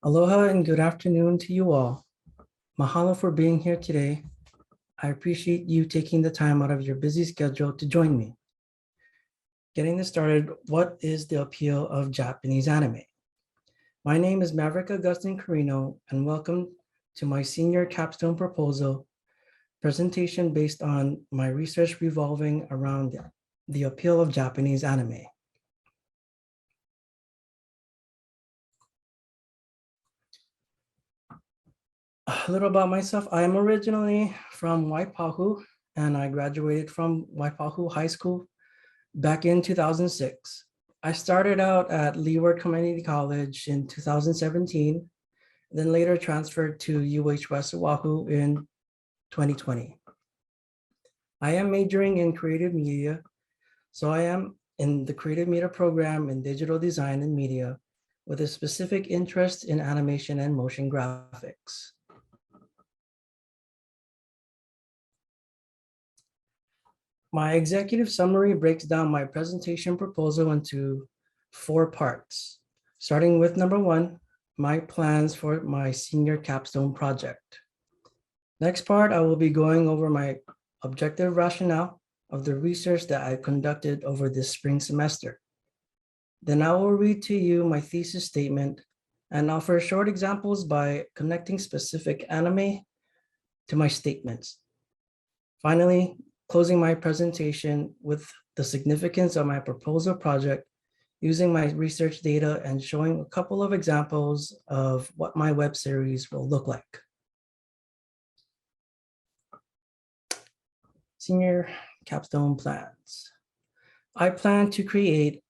Aloha and good afternoon to you all. Mahalo for being here today. I appreciate you taking the time out of your busy schedule to join me. Getting this started, what is the appeal of Japanese anime? My name is Maverick Augustine Carino, and welcome to my senior capstone proposal presentation based on my research revolving around the appeal of Japanese anime. A little about myself. I am originally from Waipahu, and I graduated from Waipahu High School back in 2006. I started out at Leeward Community College in 2017, then later transferred to UH West Oahu in 2020. I am majoring in creative media, so I am in the creative media program in digital design and media with a specific interest in animation and motion graphics. My executive summary breaks down my presentation proposal into 4 parts, starting with number 1, my plans for my senior capstone project. Next part, I will be going over my objective rationale of the research that I conducted over this spring semester. Then I will read to you my thesis statement and offer short examples by connecting specific anime to my statements. Finally, closing my presentation with the significance of my proposal project using my research data and showing a couple of examples of what my web series will look like. Senior capstone plans. I plan to create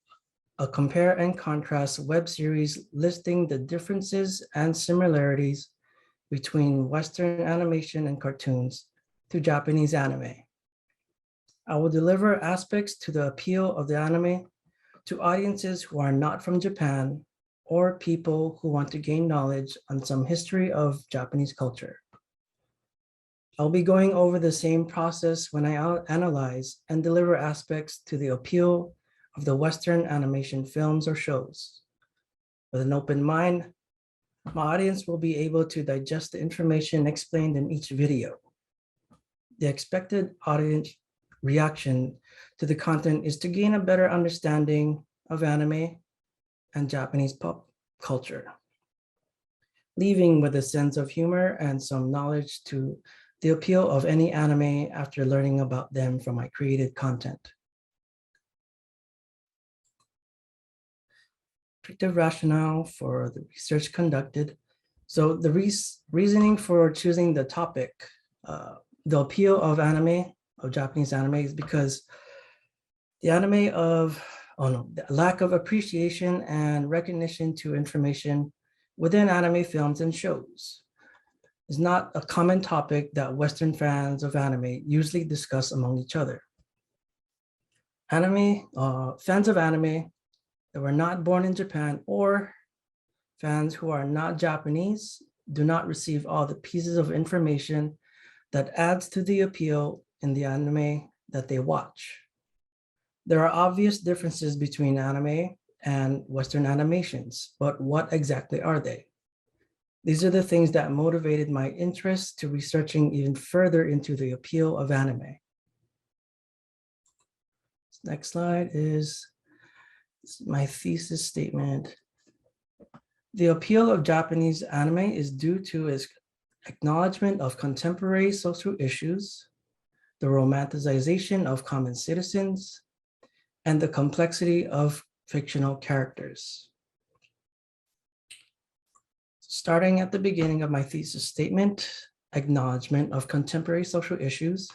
a compare and contrast web series listing the differences and similarities between Western animation and cartoons to Japanese anime. I will deliver aspects to the appeal of the anime to audiences who are not from Japan or people who want to gain knowledge on some history of Japanese culture. I'll be going over the same process when I analyze and deliver aspects to the appeal of the Western animation films or shows. With an open mind, my audience will be able to digest the information explained in each video. The expected audience reaction to the content is to gain a better understanding of anime and Japanese pop culture, leaving with a sense of humor and some knowledge to the appeal of any anime after learning about them from my created content. Objective rationale for the research conducted. So the reasoning for choosing the topic, the appeal of anime, of Japanese anime, is because the lack of appreciation and recognition to information within anime films and shows is not a common topic that Western fans of anime usually discuss among each other. Fans of anime that were not born in Japan or fans who are not Japanese do not receive all the pieces of information that adds to the appeal in the anime that they watch. There are obvious differences between anime and Western animations, but what exactly are they? These are the things that motivated my interest to researching even further into the appeal of anime. Next slide is my thesis statement. The appeal of Japanese anime is due to its acknowledgement of contemporary social issues, the romanticization of common citizens, and the complexity of fictional characters. Starting at the beginning of my thesis statement, acknowledgement of contemporary social issues.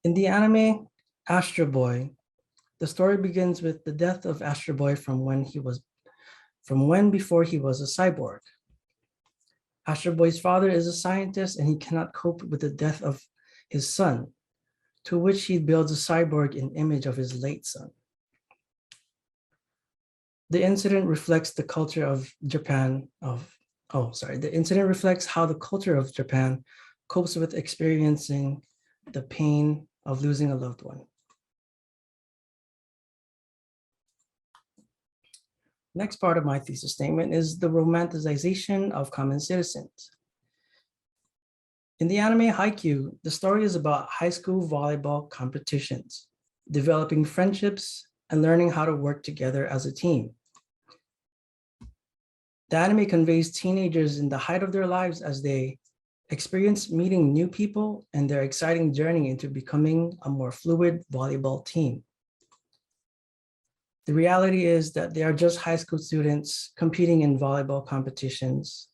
In the anime Astro Boy, the story begins with the death of Astro Boy from when before he was a cyborg. Astro Boy's father is a scientist and he cannot cope with the death of his son, to which he builds a cyborg in image of his late son. The incident reflects the culture of Japan the incident reflects how the culture of Japan copes with experiencing the pain of losing a loved one. Next part of my thesis statement is the romanticization of common citizens. In the anime Haikyuu, the story is about high school volleyball competitions, developing friendships, and learning how to work together as a team. The anime conveys teenagers in the height of their lives as they experience meeting new people and their exciting journey into becoming a more fluid volleyball team. The reality is that they are just high school students competing in volleyball competitions.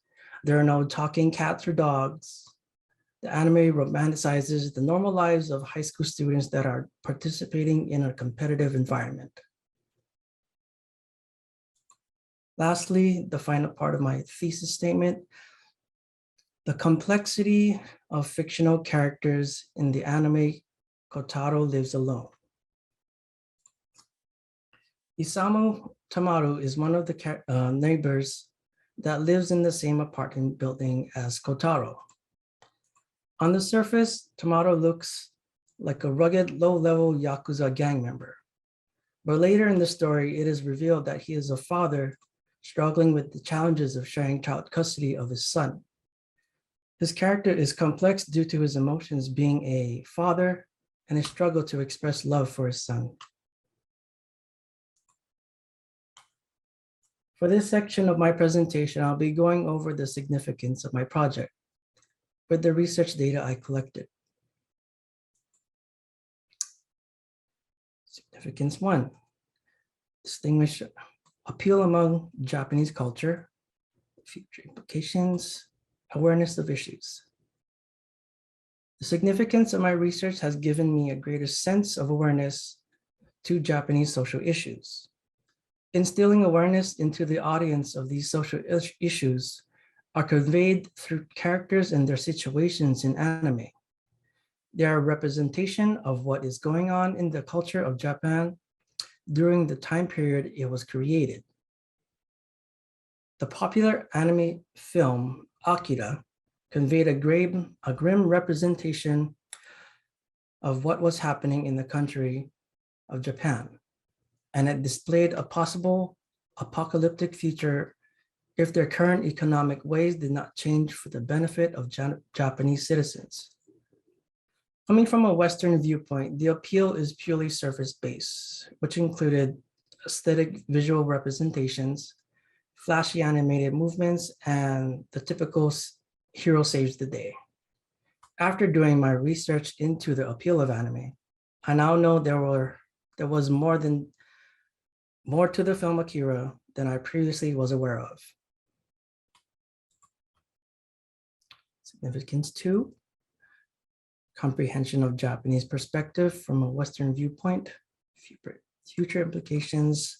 There are no talking cats or dogs. The anime romanticizes the normal lives of high school students that are participating in a competitive environment. Lastly, the final part of my thesis statement, the complexity of fictional characters in the anime Kotaro Lives Alone. Isamu Tamaru is one of the neighbors that lives in the same apartment building as Kotaro. On the surface, Tamaru looks like a rugged, low-level Yakuza gang member. But later in the story, it is revealed that he is a father struggling with the challenges of sharing child custody of his son. His character is complex due to his emotions being a father and his struggle to express love for his son. For this section of my presentation, I'll be going over the significance of my project with the research data I collected. Significance 1, distinguish appeal among Japanese culture, future implications, awareness of issues. The significance of my research has given me a greater sense of awareness to Japanese social issues. Instilling awareness into the audience of these social issues are conveyed through characters and their situations in anime. They are a representation of what is going on in the culture of Japan during the time period it was created. The popular anime film Akira conveyed a grim representation of what was happening in the country of Japan, and it displayed a possible apocalyptic future if their current economic ways did not change for the benefit of Japanese citizens. Coming from a Western viewpoint, the appeal is purely surface-based, which included aesthetic visual representations, flashy animated movements, and the typical hero saves the day. After doing my research into the appeal of anime, I now know there was more to the film Akira than I previously was aware of. Significance 2, comprehension of Japanese perspective from a Western viewpoint, future implications,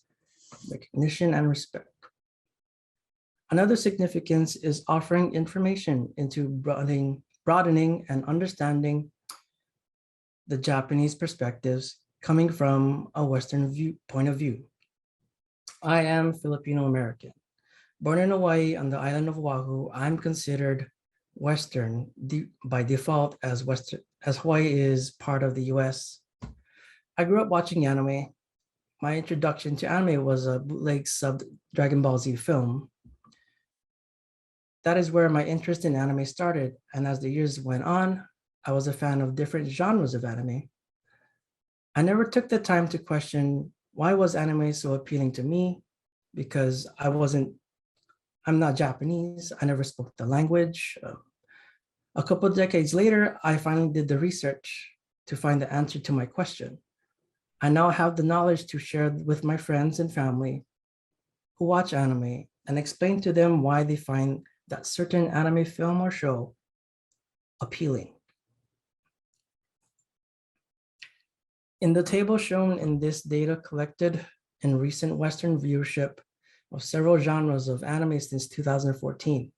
recognition and respect. Another significance is offering information into broadening and understanding the Japanese perspectives coming from a Western point of view. I am Filipino American. Born in Hawaii on the island of Oahu, I'm considered Western by default as Hawaii is part of the US. I grew up watching anime. My introduction to anime was a bootleg sub Dragon Ball Z film. That is where my interest in anime started, and as the years went on, I was a fan of different genres of anime. I never took the time to question why was anime so appealing to me, because I'm not Japanese, I never spoke the language. A couple of decades later, I finally did the research to find the answer to my question. I now have the knowledge to share with my friends and family who watch anime and explain to them why they find that certain anime film or show appealing. In the table shown in this data collected in recent Western viewership of several genres of anime since 2014.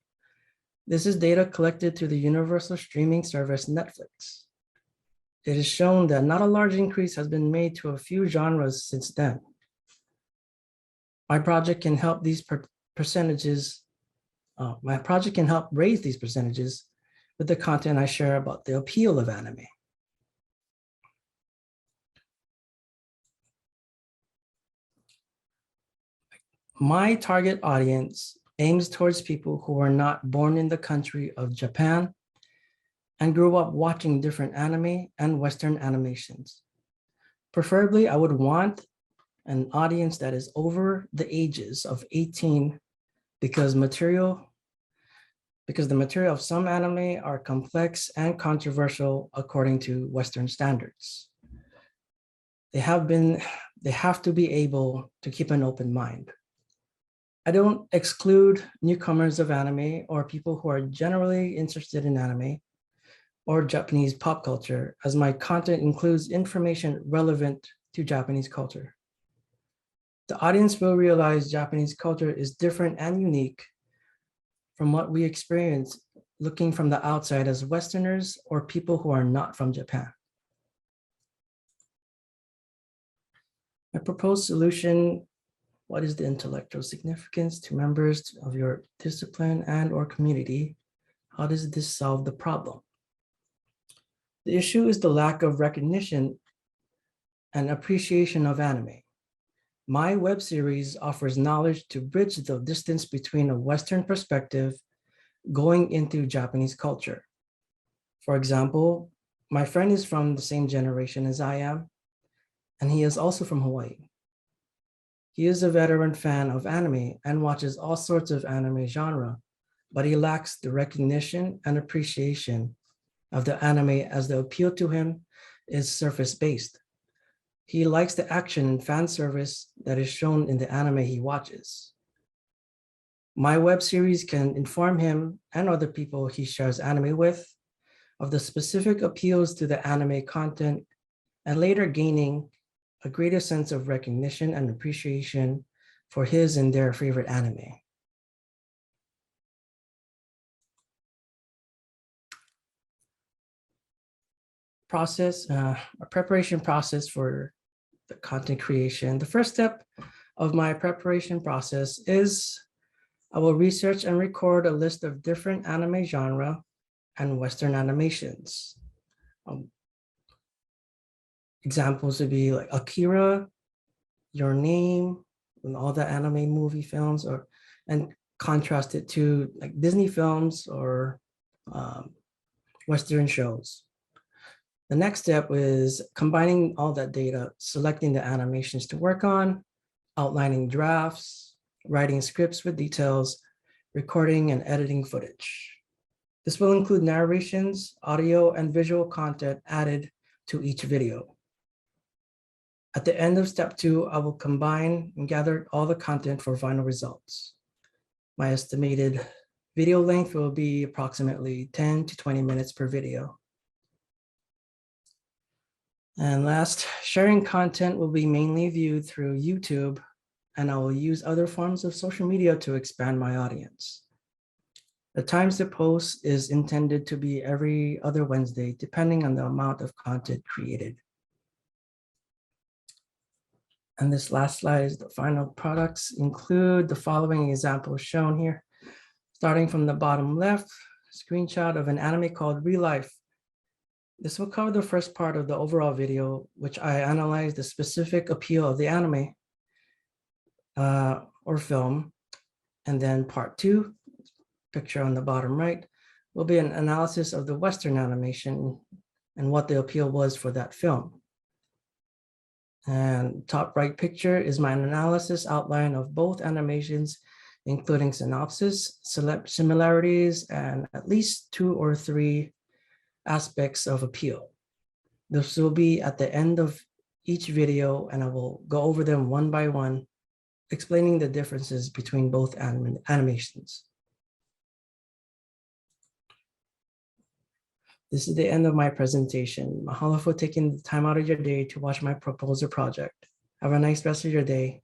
This is data collected through the universal streaming service Netflix. It is shown that not a large increase has been made to a few genres since then. My project can help these percentages. My project can help raise these percentages with the content I share about the appeal of anime. My target audience aims towards people who were not born in the country of Japan and grew up watching different anime and Western animations. Preferably, I would want an audience that is over the ages of 18 because the material of some anime are complex and controversial according to Western standards. They have to be able to keep an open mind. I don't exclude newcomers of anime or people who are generally interested in anime or Japanese pop culture, as my content includes information relevant to Japanese culture. The audience will realize Japanese culture is different and unique from what we experience looking from the outside as Westerners or people who are not from Japan. My proposed solution: what is the intellectual significance to members of your discipline and or community? How does this solve the problem? The issue is the lack of recognition and appreciation of anime. My web series offers knowledge to bridge the distance between a Western perspective going into Japanese culture. For example, my friend is from the same generation as I am, and he is also from Hawaii. He is a veteran fan of anime and watches all sorts of anime genre, but he lacks the recognition and appreciation of the anime as the appeal to him is surface-based. He likes the action and fan service that is shown in the anime he watches. My web series can inform him and other people he shares anime with of the specific appeals to the anime content and later gaining a greater sense of recognition and appreciation for his and their favorite anime. A preparation process for the content creation. The first step of my preparation process is I will research and record a list of different anime genre and Western animations. Examples would be like Akira, Your Name, and all the anime movie films, and contrast it to like Disney films or Western shows. The next step is combining all that data, selecting the animations to work on, outlining drafts, writing scripts with details, recording and editing footage. This will include narrations, audio, and visual content added to each video. At the end of step 2, I will combine and gather all the content for final results. My estimated video length will be approximately 10 to 20 minutes per video. And last, sharing content will be mainly viewed through YouTube, and I will use other forms of social media to expand my audience. The times to post is intended to be every other Wednesday, depending on the amount of content created. And this last slide is the final products include the following examples shown here. Starting from the bottom left, screenshot of an anime called Real Life. This will cover the first part of the overall video, which I analyze the specific appeal of the anime or film. And then part 2, picture on the bottom right, will be an analysis of the Western animation and what the appeal was for that film. And top right picture is my analysis outline of both animations, including synopsis, similarities, and at least 2 or 3 aspects of appeal. This will be at the end of each video, and I will go over them one by one, explaining the differences between both animations. This is the end of my presentation. Mahalo for taking the time out of your day to watch my proposal project. Have a nice rest of your day.